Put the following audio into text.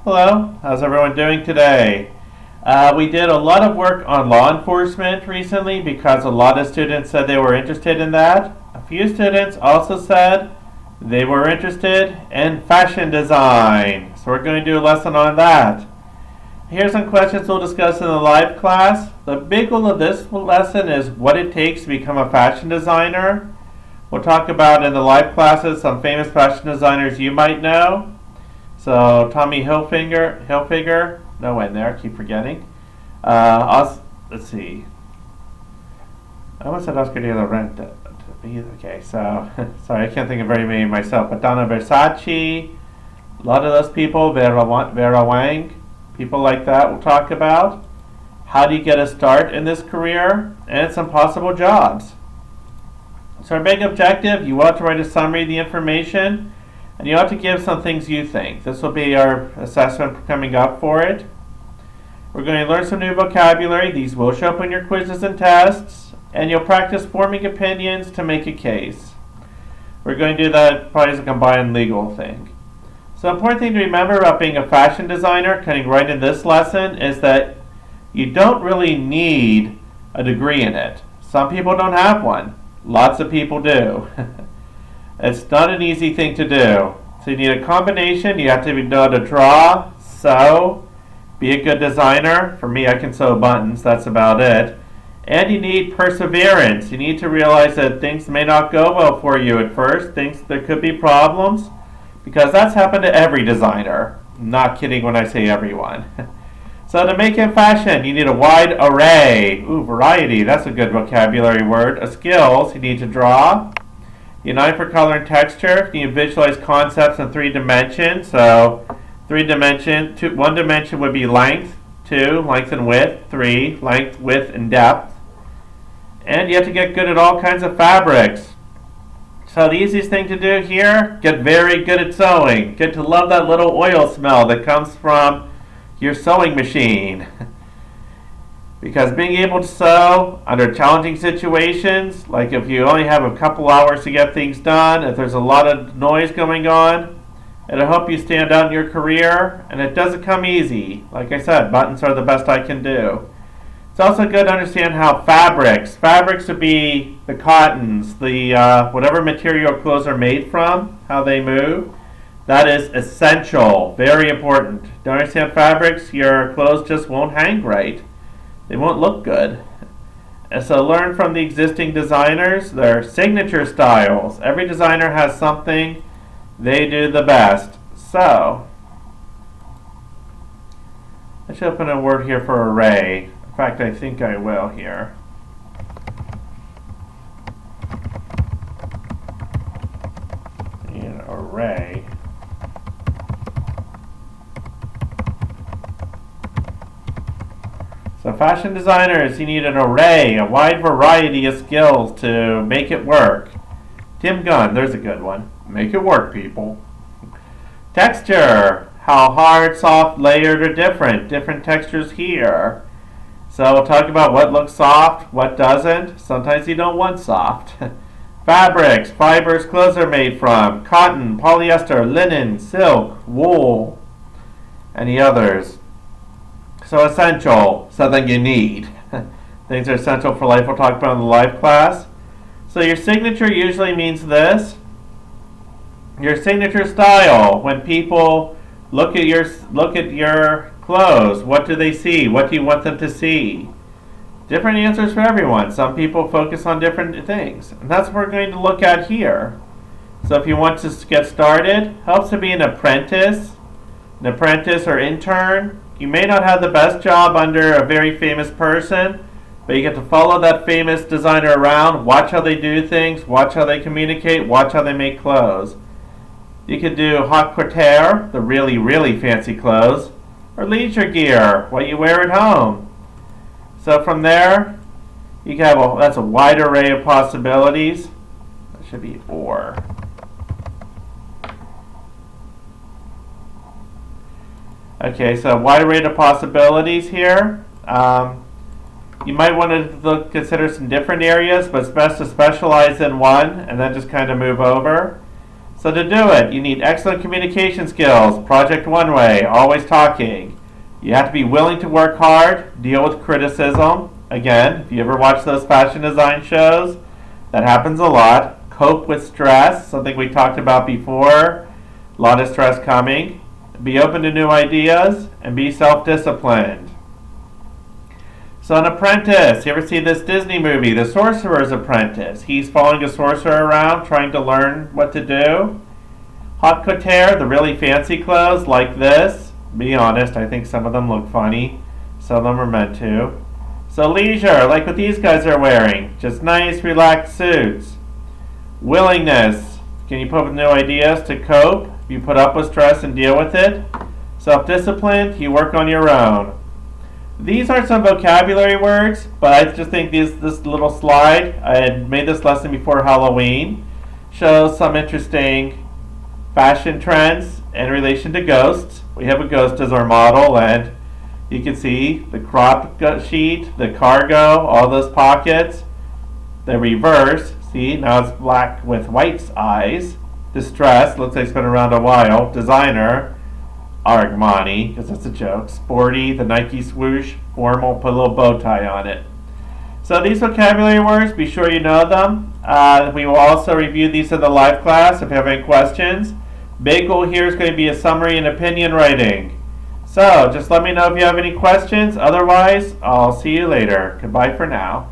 Hello, how's everyone doing today? We did a lot of work on law enforcement recently because a lot of students said they were interested in that. A few students also said they were interested in fashion design. So we're going to do a lesson on that. Here's some questions we'll discuss in the live class. The big goal of this lesson is what it takes to become a fashion designer. We'll talk about in the live classes some famous fashion designers you might know. So Tommy Hilfiger, no one there, I keep forgetting. Let's see. I almost said Oscar de la Renta. Okay, so sorry, I can't think of very many myself. But Donna Versace, a lot of those people, Vera Wang, people like that we'll talk about. How do you get a start in this career? And some possible jobs. So our big objective, you ought to write a summary of the information, and you ought to give some things you think. This will be our assessment coming up for it. We're going to learn some new vocabulary. These will show up in your quizzes and tests, and you'll practice forming opinions to make a case. We're going to do that probably as a combined legal thing. So the important thing to remember about being a fashion designer, cutting right in this lesson, is that you don't really need a degree in it. Some people don't have one. Lots of people do. It's not an easy thing to do. So you need a combination. You have to know how to draw, sew, be a good designer. For me, I can sew buttons. That's about it. And you need perseverance. You need to realize that things may not go well for you at first. There could be problems, because that's happened to every designer. I'm not kidding when I say everyone. So to make it fashion, you need a wide array. Variety, that's a good vocabulary word. Of skills, you need to draw. You need an eye for color and texture. You need to visualize concepts in 3 dimensions. So 1 dimension would be length, 2, length and width, 3, length, width, and depth. And you have to get good at all kinds of fabrics. So the easiest thing to do here, get very good at sewing. Get to love that little oil smell that comes from your sewing machine. Because being able to sew under challenging situations, like if you only have a couple hours to get things done, if there's a lot of noise going on, it'll help you stand out in your career, and it doesn't come easy. Like I said, buttons are the best I can do. It's also good to understand how fabrics would be the cottons, the whatever material clothes are made from, how they move. That is essential, very important. Don't understand fabrics, your clothes just won't hang right. They won't look good. And so learn from the existing designers, their signature styles. Every designer has something they do the best. So, I should open a word here for array. In fact, I think I will here. An array. So fashion designers, you need an array, a wide variety of skills to make it work. Tim Gunn, there's a good one. Make it work, people. Texture, how hard, soft, layered, or different. Different textures here. So we'll talk about what looks soft, what doesn't. Sometimes you don't want soft. Fabrics, fibers clothes are made from. Cotton, polyester, linen, silk, wool. Any others? So essential, something you need. Things are essential for life. We'll talk about in the live class. So your signature usually means this. Your signature style. When people look at your clothes, what do they see? What do you want them to see? Different answers for everyone. Some people focus on different things, and that's what we're going to look at here. So if you want to get started, helps to be an apprentice or intern. You may not have the best job under a very famous person, but you get to follow that famous designer around, watch how they do things, watch how they communicate, watch how they make clothes. You could do haute couture, the really, really fancy clothes, or leisure gear, what you wear at home. So from there, you can have that's a wide array of possibilities. That should be or. Okay, so a wide array of possibilities here. You might want to consider some different areas, but it's best to specialize in one and then just kind of move over. So to do it, you need excellent communication skills, project one way, always talking. You have to be willing to work hard, deal with criticism. Again, if you ever watch those fashion design shows, that happens a lot. Cope with stress, something we talked about before. A lot of stress coming. Be open to new ideas and be self-disciplined. So an apprentice, you ever see this Disney movie, The Sorcerer's Apprentice? He's following a sorcerer around trying to learn what to do. Haute couture, the really fancy clothes like this. Be honest, I think some of them look funny. Some of them are meant to. So leisure, like what these guys are wearing. Just nice, relaxed suits. Willingness, can you put up with new ideas to cope? You put up with stress and deal with it. Self-disciplined, you work on your own. These are some vocabulary words, but I just think this little slide, I had made this lesson before Halloween, shows some interesting fashion trends in relation to ghosts. We have a ghost as our model, and you can see the crop sheet, the cargo, all those pockets. The reverse, see, now it's black with white eyes. Distress, looks like it's been around a while. Designer, Armani, because that's a joke. Sporty, the Nike swoosh. Formal, put a little bow tie on it. So these vocabulary words, be sure you know them. We will also review these in the live class if you have any questions. Big goal here is going to be a summary and opinion writing. So just let me know if you have any questions. Otherwise, I'll see you later. Goodbye for now.